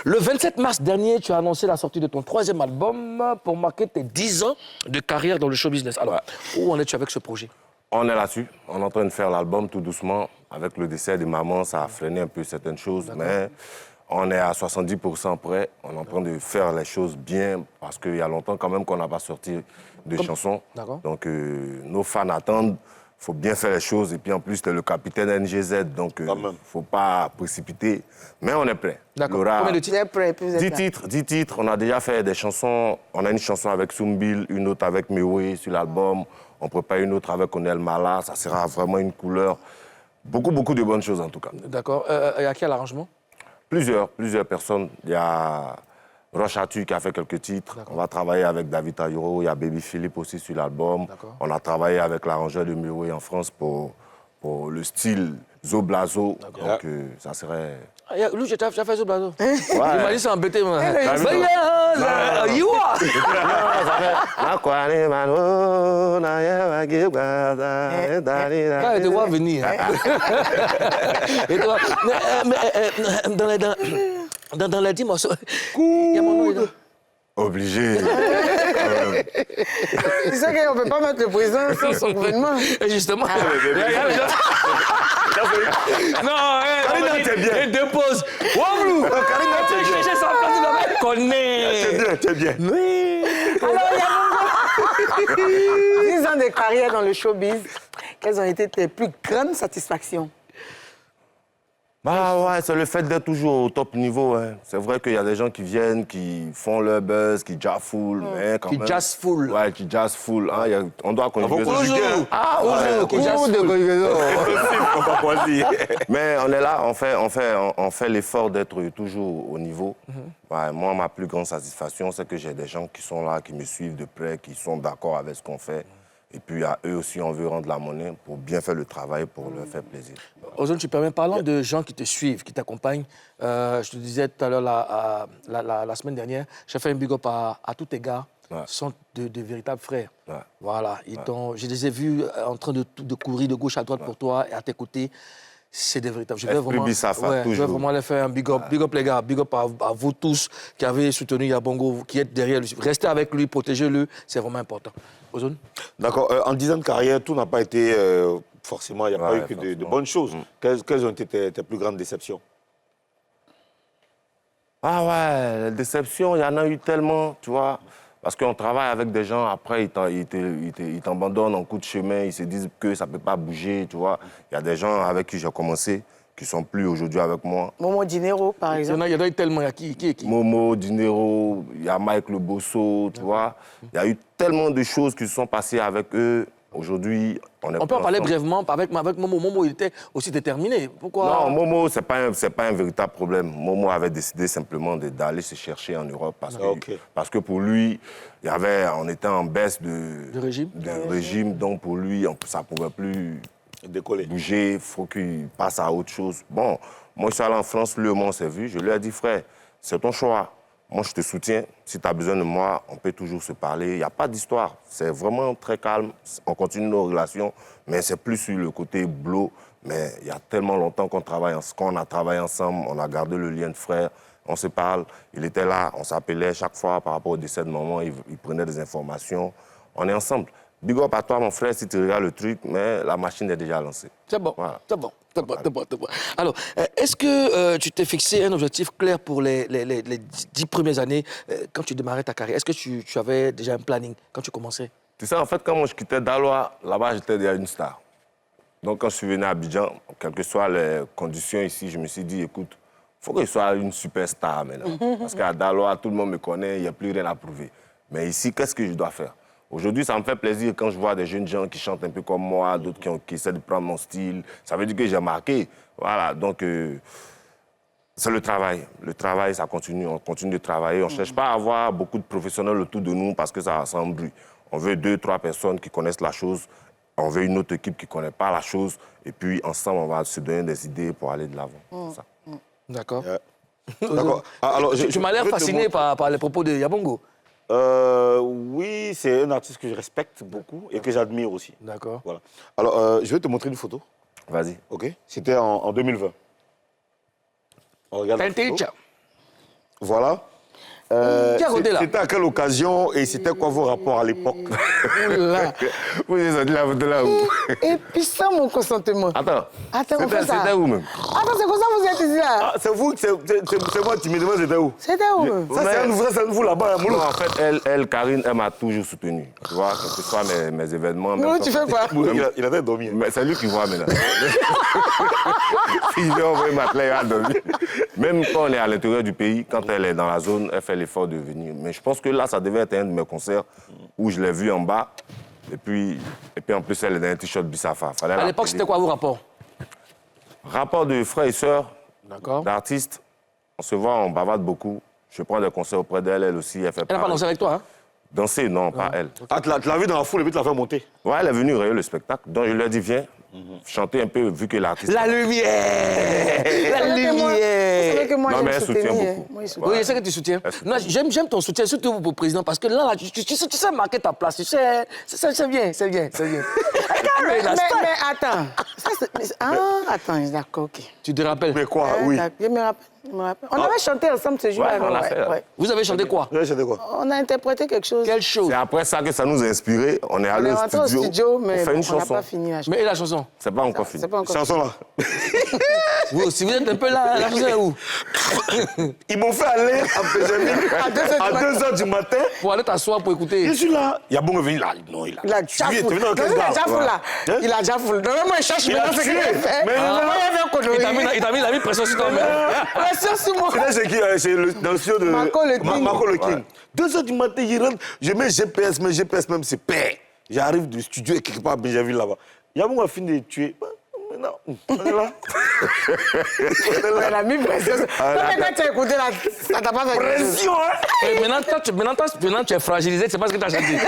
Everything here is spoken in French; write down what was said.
Le 27 mars dernier, tu as annoncé la sortie de ton 3e album pour marquer tes 10 ans de carrière dans le show business. Alors, où en es-tu avec ce projet? On est là-dessus. On est en train de faire l'album tout doucement. Avec le décès de maman, ça a freiné un peu certaines choses, mais on est à 70% prêt. On est en train de faire les choses bien parce qu'il y a longtemps quand même qu'on n'a pas sorti de chansons. Donc, nos fans attendent. Il faut bien faire les choses. Et puis, en plus, c'était le capitaine NGZ, donc il ne faut pas précipiter. Mais on est prêt. D'accord. Combien de titres? Prêt, 10 titres. On a déjà fait des chansons. On a une chanson avec Soumbil, une autre avec Mewe sur l'album. On prépare une autre avec Onel Mala. Ça sera vraiment une couleur. Beaucoup de bonnes choses, en tout cas. D'accord. Et à qui a l'arrangement? Plusieurs personnes. Il y a Rochatu qui a fait quelques titres. On va travailler avec David Tayoro. Il y a Baby Philippe aussi sur l'album. On a travaillé avec l'arrangeur de Mewe en France pour le style Zo Blazo. Donc, ça serait... Lui, tu as fait ce blason. Ouais. Il m'a dit c'est embêté, moi. You are! Je te vois venir. Et toi, dans les 10 morceaux, il y a mon nom dedans. Obligé. Tu sais qu'on ne peut pas mettre le président sur son gouvernement. Justement. Non, Karina, t'es bien. Il dépose. Waouh! Karina, t'es bien. Chercher sa place, il va mettre connaît. T'es bien. Oui. Alors, il y a 10 ans de carrière dans le showbiz. Quelles ont été tes plus grandes satisfactions? Bah ouais, c'est le fait d'être toujours au top niveau. Hein. C'est vrai qu'il y a des gens qui viennent, qui font leur buzz, qui jazz full, mais quand même... Qui jazz full. Ouais, qui jazz full. Hein, on doit conjuguer ça. Ah, aujourd'hui, qui jazz full. Mais on est là, on fait l'effort d'être toujours au niveau. Ouais, moi, ma plus grande satisfaction, c'est que j'ai des gens qui sont là, qui me suivent de près, qui sont d'accord avec ce qu'on fait. Et puis, à eux aussi, on veut rendre la monnaie pour bien faire le travail, pour leur faire plaisir. Ozone, tu permets, parlant de gens qui te suivent, qui t'accompagnent, je te disais tout à l'heure, la semaine dernière, j'ai fait un big up à tous tes gars. Ce sont de véritables frères. Voilà. Je les ai vus en train de courir de gauche à droite pour toi et à tes côtés. C'est des véritables. Je vais vraiment les faire un big up. Big up les gars, big up à vous tous qui avez soutenu Yabongo, qui êtes derrière lui. Restez avec lui, protégez-le, c'est vraiment important. Ozone? D'accord. En 10 ans de carrière, tout n'a pas été forcément, il n'y a pas eu que de bonnes choses. Quelles ont été tes plus grandes déceptions? Ah ouais, les déceptions, il y en a eu tellement, tu vois. Parce qu'on travaille avec des gens, après, ils t'abandonnent en coup de chemin, ils se disent que ça ne peut pas bouger, tu vois. Il y a des gens avec qui j'ai commencé, qui ne sont plus aujourd'hui avec moi. Momo Dinero, par exemple. Il y en a eu tellement, il y a qui? Momo, Dinero, il y a Mike Le Bosso, tu vois. Il y a eu tellement de choses qui se sont passées avec eux. Aujourd'hui, on peut en parler brièvement avec Momo. Momo, il était aussi déterminé. Pourquoi? Non, Momo, ce n'est pas un véritable problème. Momo avait décidé simplement d'aller se chercher en Europe parce que pour lui, on était en baisse de régime. Donc pour lui, ça ne pouvait plus bouger. Il faut qu'il passe à autre chose. Bon, moi, je suis allé en France, lui, on s'est vu. Je lui ai dit, frère, c'est ton choix. Moi, je te soutiens. Si tu as besoin de moi, on peut toujours se parler. Il n'y a pas d'histoire. C'est vraiment très calme. On continue nos relations, mais c'est plus sur le côté boulot. Mais il y a tellement longtemps qu'on a travaillé ensemble, on a gardé le lien de frère. On se parle. Il était là, on s'appelait chaque fois par rapport au décès de maman. Il prenait des informations. On est ensemble. Big up à toi, mon frère, si tu regardes le truc, mais la machine est déjà lancée. C'est bon, voilà. C'est bon. Alors, est-ce que tu t'es fixé un objectif clair pour les 10 premières années quand tu démarrais ta carrière? Est-ce que tu avais déjà un planning quand tu commençais? Tu sais, en fait, quand moi je quittais Daloa, là-bas, j'étais déjà une star. Donc, quand je suis venu à Abidjan, quelles que soient les conditions ici, je me suis dit, écoute, il faut que je sois une superstar maintenant. Parce qu'à Daloa, tout le monde me connaît, il n'y a plus rien à prouver. Mais ici, qu'est-ce que je dois faire? Aujourd'hui, ça me fait plaisir quand je vois des jeunes gens qui chantent un peu comme moi, d'autres qui essaient de prendre mon style. Ça veut dire que j'ai marqué. Voilà, donc c'est le travail. Le travail, ça continue. On continue de travailler. On ne cherche pas à avoir beaucoup de professionnels autour de nous parce que ça s'embrouille. On veut 2, 3 personnes qui connaissent la chose. On veut une autre équipe qui ne connaît pas la chose. Et puis, ensemble, on va se donner des idées pour aller de l'avant. D'accord. D'accord. Alors, tu m'as l'air fasciné par les propos de Yabongo. Oui, c'est un artiste que je respecte beaucoup et que j'admire aussi. D'accord. Voilà. Alors, je vais te montrer une photo. Vas-y. OK? C'était en 2020. On regarde la photo. Voilà. C'était à quelle occasion et c'était quoi vos rapports à l'époque? Vous avez sorti la photo là où? Et puis ça, mon consentement. Attends, on fait ça. C'était où même? Attends, c'est comme ça que vous êtes ici là. Ah, c'est vous, c'est moi timidement, c'était où? C'était où même? Ça, c'est un vous là-bas. Non, en fait, Karine, elle m'a toujours soutenu. Tu vois, quels que soient mes événements. Mais tu fais quoi? Il a dormi. Mais c'est lui qui voit maintenant. Il vient envoyer ma clé, il a dormi. Même quand on est à l'intérieur du pays, quand elle est dans la zone, elle fait l'effort de venir. Mais je pense que là, ça devait être un de mes concerts où je l'ai vue en bas. Et puis en plus, elle est dans un t-shirt Bissafa. À l'époque, c'était quoi vos rapports? Rapport de frères et sœurs, d'artistes. On se voit, on bavarde beaucoup. Je prends des concerts auprès d'elle, elle aussi. Elle n'a pas dansé avec toi, hein? Danser, non, pas elle. Ah, tu l'as vu dans la foule et puis tu l'as fait monter? Ouais, elle est venue rayer le spectacle. Donc je lui ai dit, viens, chanter un peu, vu que l'artiste... La lumière! La lumière! Vous savez que moi, non, mais elle soutient beaucoup. Oui, je sais que tu soutiens. J'aime ton soutien, surtout pour le président, parce que là, tu sais marquer ta place. C'est bien. Mais attends. Attends, d'accord, ok. Tu te rappelles? Mais quoi, oui. Je me rappelle. On avait chanté ensemble ce jour-là. on l'a fait. Vous avez chanté quoi? On a interprété quelque chose. Quelle chose? C'est après ça que ça nous a inspiré. On est allé au studio, mais on fait une on n'a chanson. pas fini la chanson. Mais et la chanson? C'est pas encore fini. Chanson là. Vous aussi, vous êtes un peu là, la chanson est où? Ils m'ont fait aller à 2h du matin. Pour aller t'asseoir pour écouter. Je suis là. Il y a bon venu là. Non, il a déjà foule. Il a déjà foule. Non, moi, je cherche maintenant ce qu'il a fait. Il t'a mis pression sur toi. Pression sur moi. C'est dans le studio de Marco Le King. 2h du matin, il rentre. Je mets GPS, mais GPS même, c'est père. J'arrive du studio et quelque part à Benjaville là-bas. Il y a bon à finir de tuer. Non, on est là. Elle a mis pression. Quand tu as écouté là, ça t'a pas fait pression, hein? Maintenant, tu es fragilisé, c'est pas ce que tu as chanté.